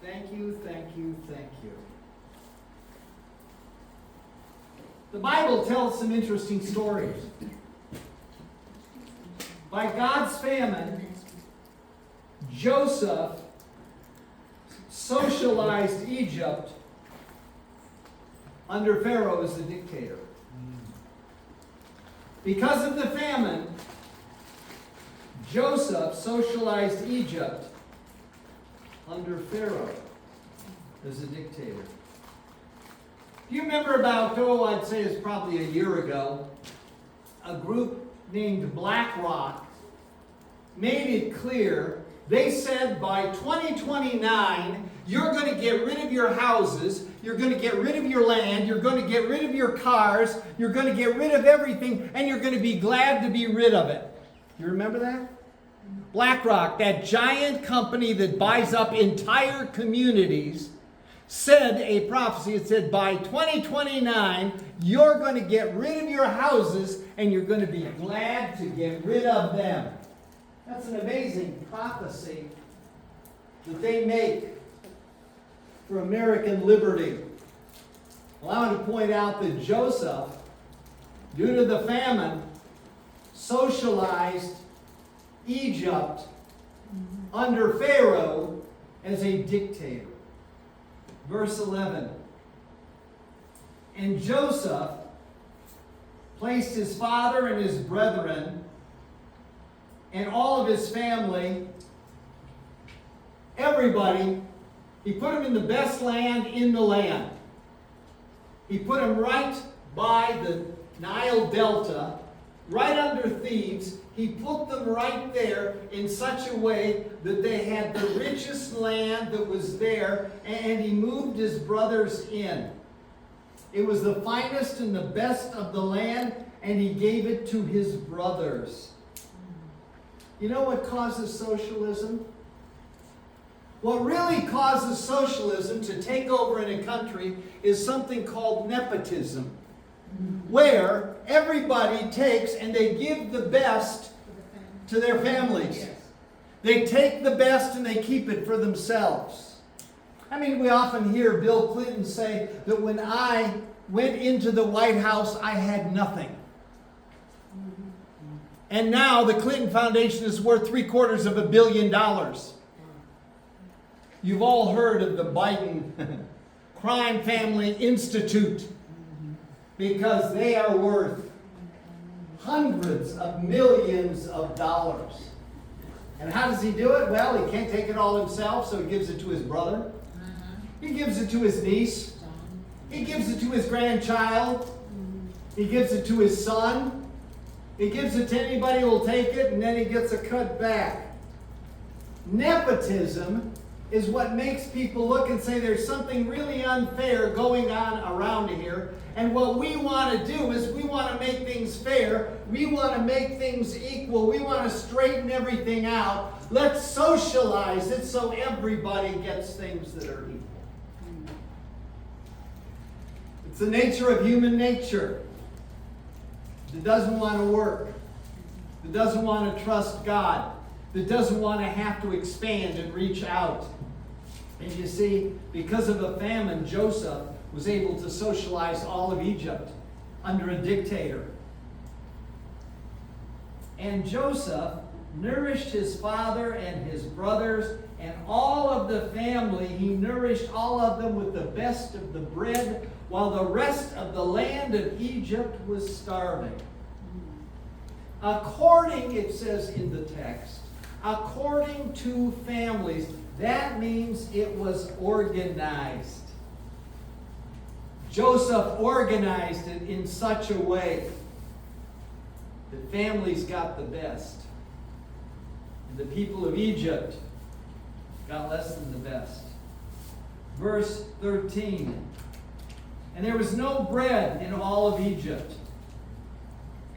Thank you, thank you, thank you. The Bible tells some interesting stories. By God's famine, Joseph socialized Egypt under Pharaoh as the dictator. Because of the famine, Joseph socialized Egypt under Pharaoh as a dictator. Do you remember about, I'd say it's probably a year ago, a group named BlackRock made it clear. They said by 2029, you're going to get rid of your houses, you're going to get rid of your land, you're going to get rid of your cars, you're going to get rid of everything, and you're going to be glad to be rid of it. You remember that? BlackRock, that giant company that buys up entire communities, said a prophecy. It said by 2029, you're going to get rid of your houses and you're going to be glad to get rid of them. That's an amazing prophecy that they make for American liberty. Well, I want to point out that Joseph, due to the famine, socialized Egypt under Pharaoh as a dictator. Verse 11. And Joseph placed his father and his brethren and all of his family, everybody, he put them in the best land in the land. He put them right by the Nile Delta, right under Thebes. He put them right there in such a way that they had the richest land that was there, and he moved his brothers in. It was the finest and the best of the land, and he gave it to his brothers. You know what causes socialism? What really causes socialism to take over in a country is something called nepotism, where everybody takes and they give the best to their families. They take the best and they keep it for themselves. I mean, we often hear Bill Clinton say that when I went into the White House, I had nothing. And now the Clinton Foundation is worth $750 million. You've all heard of the Biden Crime Family Institute, because they are worth hundreds of millions of dollars. And how does he do it? Well, he can't take it all himself, so he gives it to his brother. He gives it to his niece. He gives it to his grandchild. He gives it to his son. He gives it to anybody who will take it, and then he gets a cut back. Nepotism is what makes people look and say there's something really unfair going on around here. And what we want to do is we want to make things fair. We want to make things equal. We want to straighten everything out. Let's socialize it so everybody gets things that are equal. It's the nature of human nature that doesn't want to work, that doesn't want to trust God, that doesn't want to have to expand and reach out. And you see, because of a famine, Joseph was able to socialize all of Egypt under a dictator. And Joseph nourished his father and his brothers and all of the family. He nourished all of them with the best of the bread, while the rest of the land of Egypt was starving. According, it says in the text, according to families, that means it was organized. Joseph organized it in such a way that families got the best. And the people of Egypt got less than the best. Verse 13. And there was no bread in all of Egypt.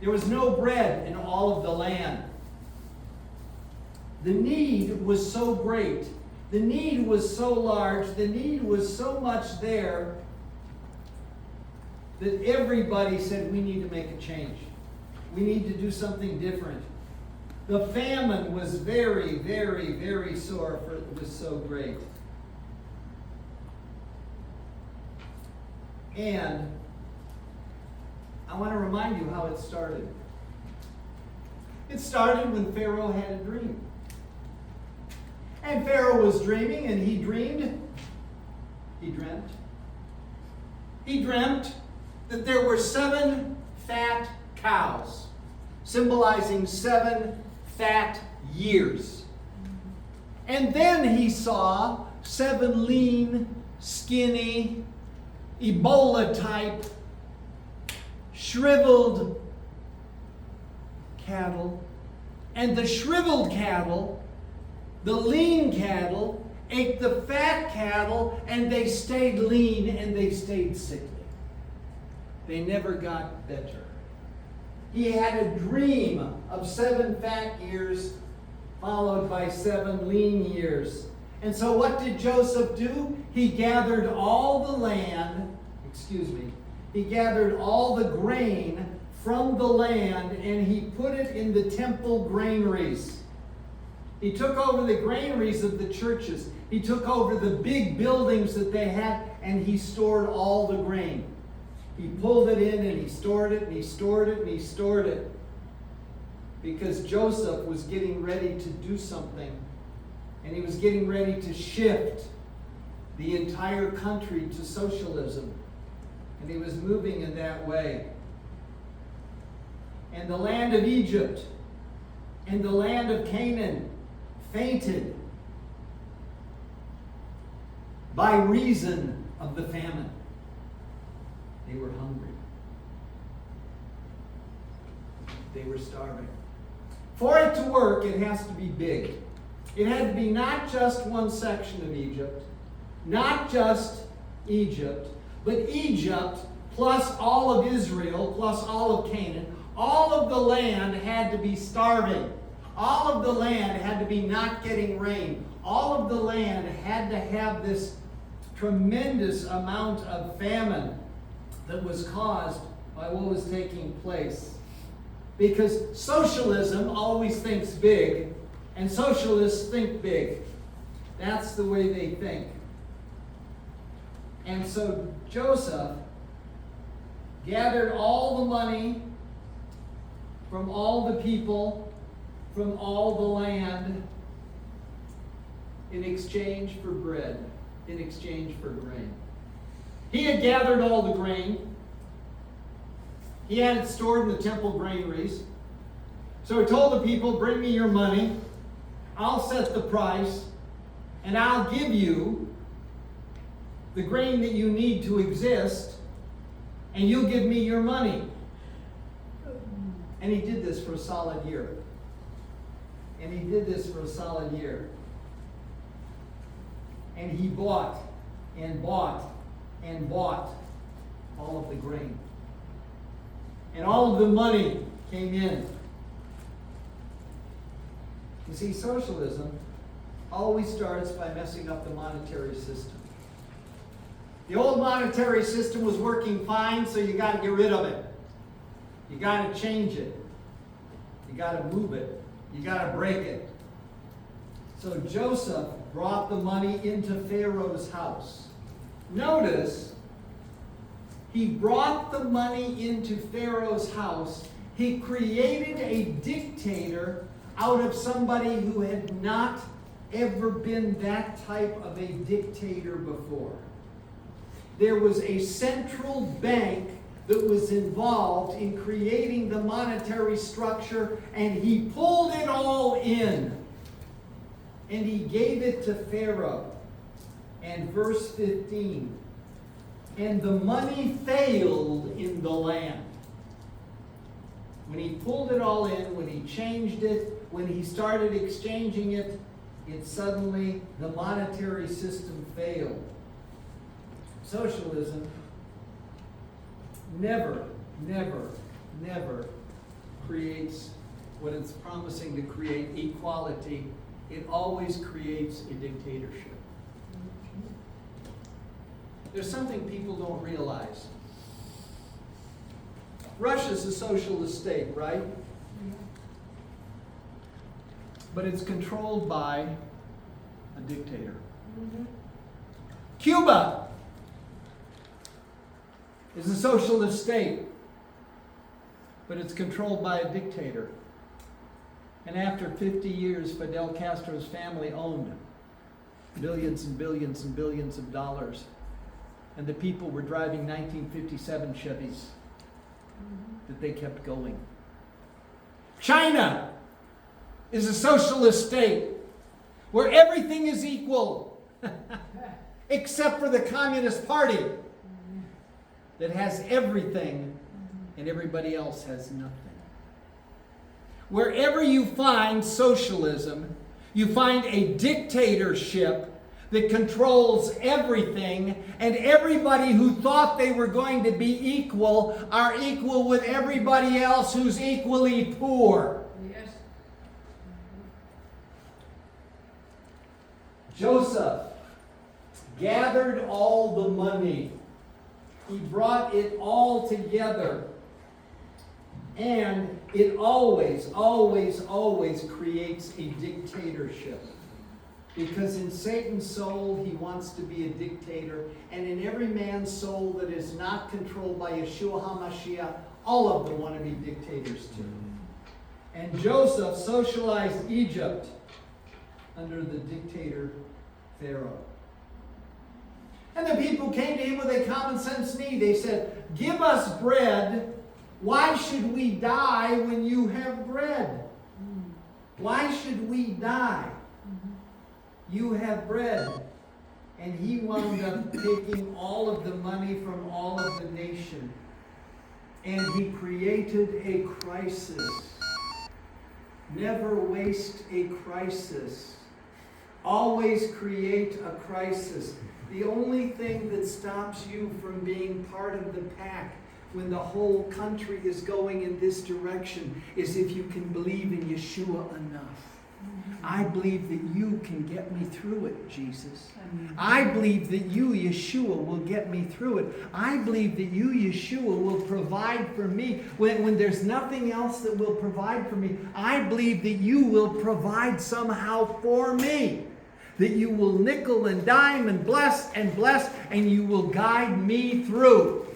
There was no bread in all of the land. The need was so great. The need was so large. The need was so much there that everybody said, we need to make a change. We need to do something different. The famine was very, very, very sore, for it was so great. And I want to remind you how it started. It started when Pharaoh had a dream. And Pharaoh was dreaming, and he dreamed. He dreamt. He dreamt that there were 7 fat cows, symbolizing 7 fat years. And then he saw 7 lean, skinny, Ebola-type, shriveled cattle. And the shriveled cattle, the lean cattle, ate the fat cattle, and they stayed lean and they stayed sickly. They never got better. He had a dream of 7 fat years followed by 7 lean years. And so what did Joseph do? He gathered all the land, he gathered all the grain from the land and he put it in the temple granaries. He took over the granaries of the churches. He took over the big buildings that they had and he stored all the grain. He pulled it in and he stored it and he stored it and he stored it. Because Joseph was getting ready to do something. And he was getting ready to shift the entire country to socialism. And he was moving in that way. And the land of Egypt and the land of Canaan fainted by reason of the famine. They were hungry. They were starving. For it to work, it has to be big. It had to be not just one section of Egypt, not just Egypt, but Egypt plus all of Israel plus all of Canaan. All of the land had to be starving. All of the land had to be not getting rain. All of the land had to have this tremendous amount of famine that was caused by what was taking place. Because socialism always thinks big, and socialists think big. That's the way they think. And so Joseph gathered all the money from all the people, from all the land, in exchange for bread, in exchange for grain. He had gathered all the grain. He had it stored in the temple granaries. So he told the people, bring me your money. I'll set the price. And I'll give you the grain that you need to exist. And you'll give me your money. And he did this for a solid year. And he did this for a solid year. And he bought and bought and bought all of the grain. And all of the money came in. You see, socialism always starts by messing up the monetary system. The old monetary system was working fine, so you got to get rid of it. You got to change it. You got to move it. You got to break it. So Joseph brought the money into Pharaoh's house. Notice, he brought the money into Pharaoh's house. He created a dictator out of somebody who had not ever been that type of a dictator before. There was a central bank that was involved in creating the monetary structure, and he pulled it all in. And he gave it to Pharaoh. And verse 15, and the money failed in the land. When he pulled it all in, when he changed it, when he started exchanging it, suddenly, the monetary system failed. Socialism never creates what it's promising to create, equality. It always creates a dictatorship. There's something people don't realize. Russia's a socialist state, right? But it's controlled by a dictator. Cuba is a socialist state, but it's controlled by a dictator. And after 50 years, Fidel Castro's family owned billions and billions and billions of dollars. And the people were driving 1957 Chevys that they kept going. China is a socialist state where everything is equal except for the Communist Party that has everything and everybody else has nothing. Wherever you find socialism, you find a dictatorship that controls everything, and everybody who thought they were going to be equal are equal with everybody else who's equally poor. Yes. Joseph gathered all the money. He brought it all together. And it always, always, always creates a dictatorship. Because in Satan's soul, he wants to be a dictator. And in every man's soul that is not controlled by Yeshua HaMashiach, all of them want to be dictators too. And Joseph socialized Egypt under the dictator Pharaoh. And the people came to him with a common sense need. They said, "Give us bread. Why should we die when you have bread? Why should we die? You have bread." And he wound up taking all of the money from all of the nation. And he created a crisis. Never waste a crisis. Always create a crisis. The only thing that stops you from being part of the pack when the whole country is going in this direction is if you can believe in Yeshua enough. I believe that you can get me through it, Jesus. I believe that you, Yeshua, will get me through it. I believe that you, Yeshua, will provide for me when there's nothing else that will provide for me. I believe that you will provide somehow for me. That you will nickel and dime and bless, and you will guide me through.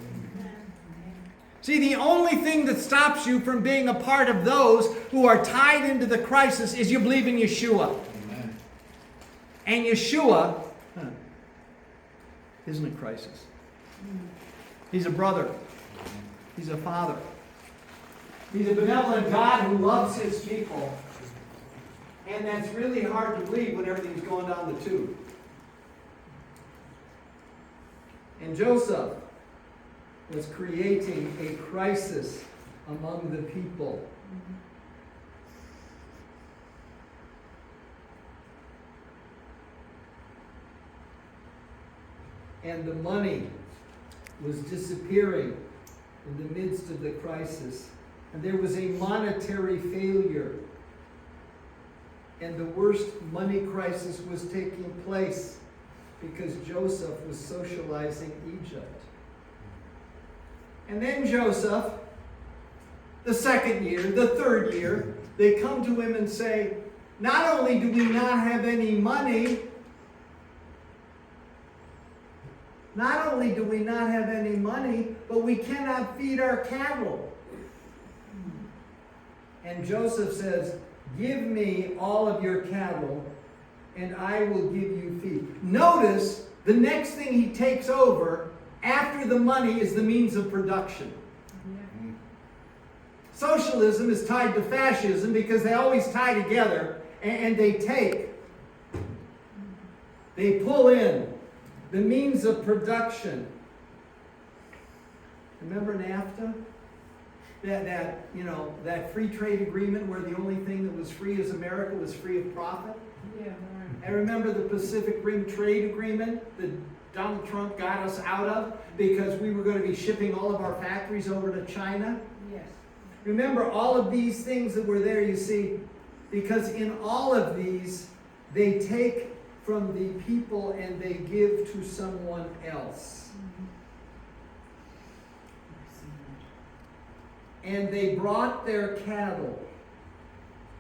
See, the only thing that stops you from being a part of those who are tied into the crisis is you believe in Yeshua. Amen. And Yeshua isn't a crisis. He's a brother. He's a father. He's a benevolent God who loves his people. And that's really hard to believe when everything's going down the tube. And Joseph was creating a crisis among the people. And the money was disappearing in the midst of the crisis. And there was a monetary failure. And the worst money crisis was taking place because Joseph was socializing Egypt. And then Joseph, the second year, the third year, they come to him and say, "Not only do we not have any money, but we cannot feed our cattle." And Joseph says, "Give me all of your cattle, and I will give you feed." Notice the next thing he takes over after the money is the means of production. Yeah. Socialism is tied to fascism because they always tie together and they pull in the means of production. Remember NAFTA? That free trade agreement where the only thing that was free as America was free of profit? Yeah, right. And remember the Pacific Rim Trade Agreement that Donald Trump got us out of because we were going to be shipping all of our factories over to China? Yes. Remember all of these things that were there, you see, because in all of these, they take from the people and they give to someone else. And they brought their cattle,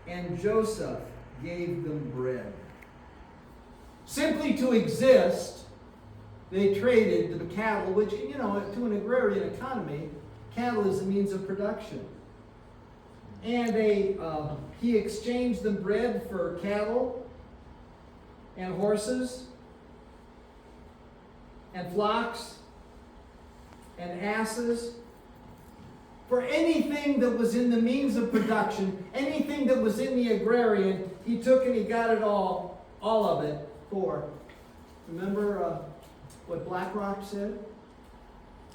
and Joseph gave them bread. Simply to exist They traded the cattle, which, you know, to an agrarian economy, cattle is a means of production. And he exchanged them bread for cattle and horses and flocks and asses, for anything that was in the means of production, anything that was in the agrarian, he took and he got it all of it for. Remember what BlackRock said?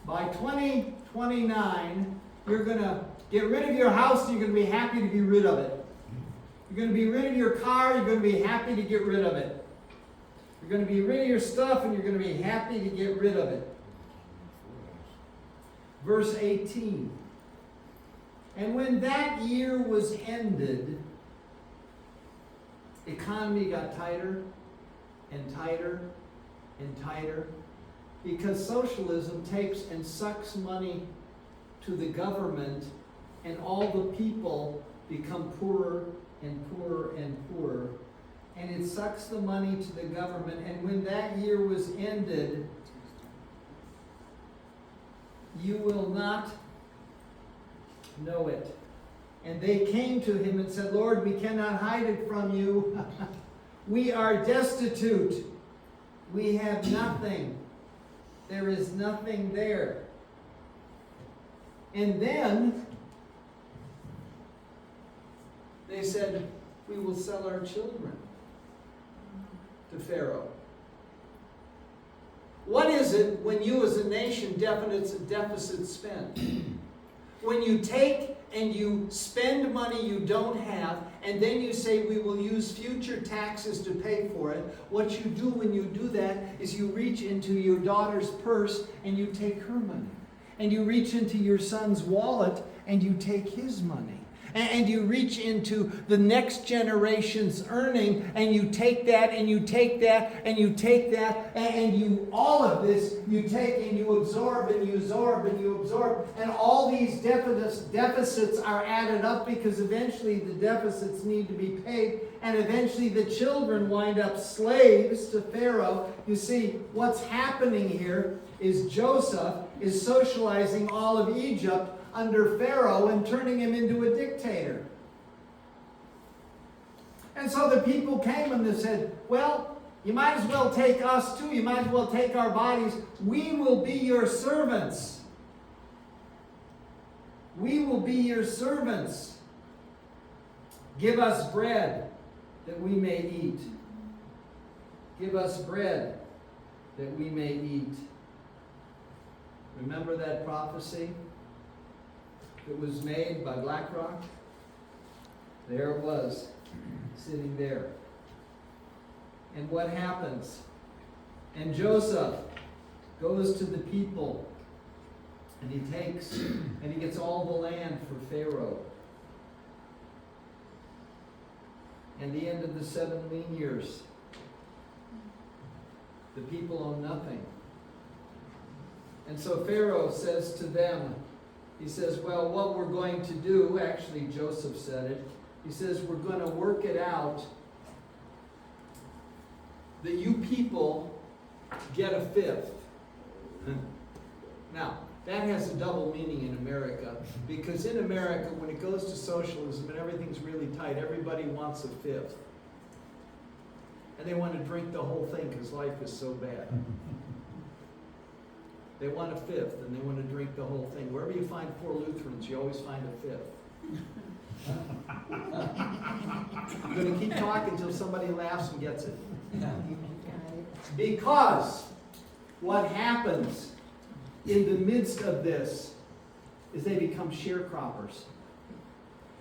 By 2029, you're going to get rid of your house and you're going to be happy to be rid of it. You're going to be rid of your car, you're going to be happy to get rid of it. You're going to be rid of your stuff and you're going to be happy to get rid of it. Verse 18. And when that year was ended, economy got tighter and tighter and tighter, because socialism takes and sucks money to the government, and all the people become poorer and poorer and poorer. And it sucks the money to the government. And when that year was ended, you will not know it. And they came to him and said, Lord, we cannot hide it from you. We are destitute. We have nothing. There is nothing there. And then they said, we will sell our children to Pharaoh. What is it when you as a nation deficit spend? When you take and you spend money you don't have, and then you say we will use future taxes to pay for it, what you do when you do that is you reach into your daughter's purse and you take her money. And you reach into your son's wallet and you take his money. And you reach into the next generation's earning and you take that and you take that and you take that, and you, all of this you take and you absorb and you absorb and you absorb, and all these deficits are added up, because eventually the deficits need to be paid, and eventually the children wind up slaves to Pharaoh. You see, what's happening here is Joseph is socializing all of Egypt under Pharaoh and turning him into a dictator. And so the people came and they said, well, you might as well take us too. You might as well take our bodies. We will be your servants. We will be your servants. Give us bread that we may eat. Give us bread that we may eat. Remember that prophecy that was made by BlackRock? There it was, sitting there. And what happens? And Joseph goes to the people, and he takes, and he gets all the land for Pharaoh. And the end of the 7 lean years, the people own nothing. And so Pharaoh says to them, he says, well, what we're going to do, actually Joseph said it, he says, we're going to work it out that you people get a fifth. Now, that has a double meaning in America, because in America, when it goes to socialism and everything's really tight, everybody wants a fifth. And they want to drink the whole thing because life is so bad. They want a fifth, and they want to drink the whole thing. Wherever you find 4 Lutherans, you always find a fifth. I'm going to keep talking until somebody laughs and gets it. Because what happens in the midst of this is they become sharecroppers.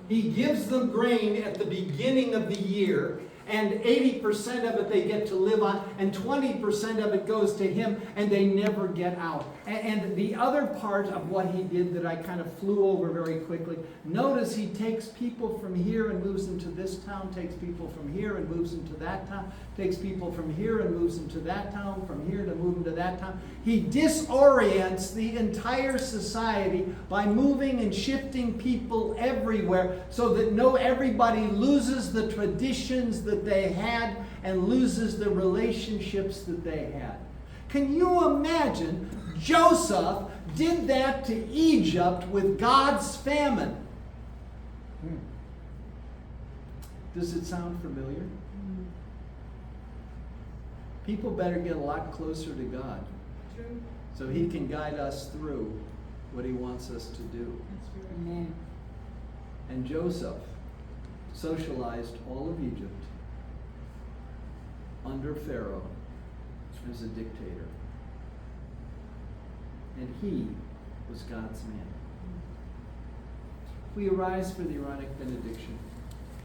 He gives them grain at the beginning of the year, and 80% of it they get to live on, and 20% of it goes to him, and they never get out. And the other part of what he did that I kind of flew over very quickly, notice he takes people from here and moves them to this town, takes people from here and moves them to that town, takes people from here and moves them to that town, from here to move them to that town. He disorients the entire society by moving and shifting people everywhere, so that everybody loses the traditions that they had and loses the relationships that they had. Can you imagine Joseph did that to Egypt with God's famine? Does it sound familiar? People better get a lot closer to God. True. So he can guide us through what he wants us to do. That's right. Amen. And Joseph socialized all of Egypt under Pharaoh as a dictator. And he was God's man. We arise for the Aaronic benediction.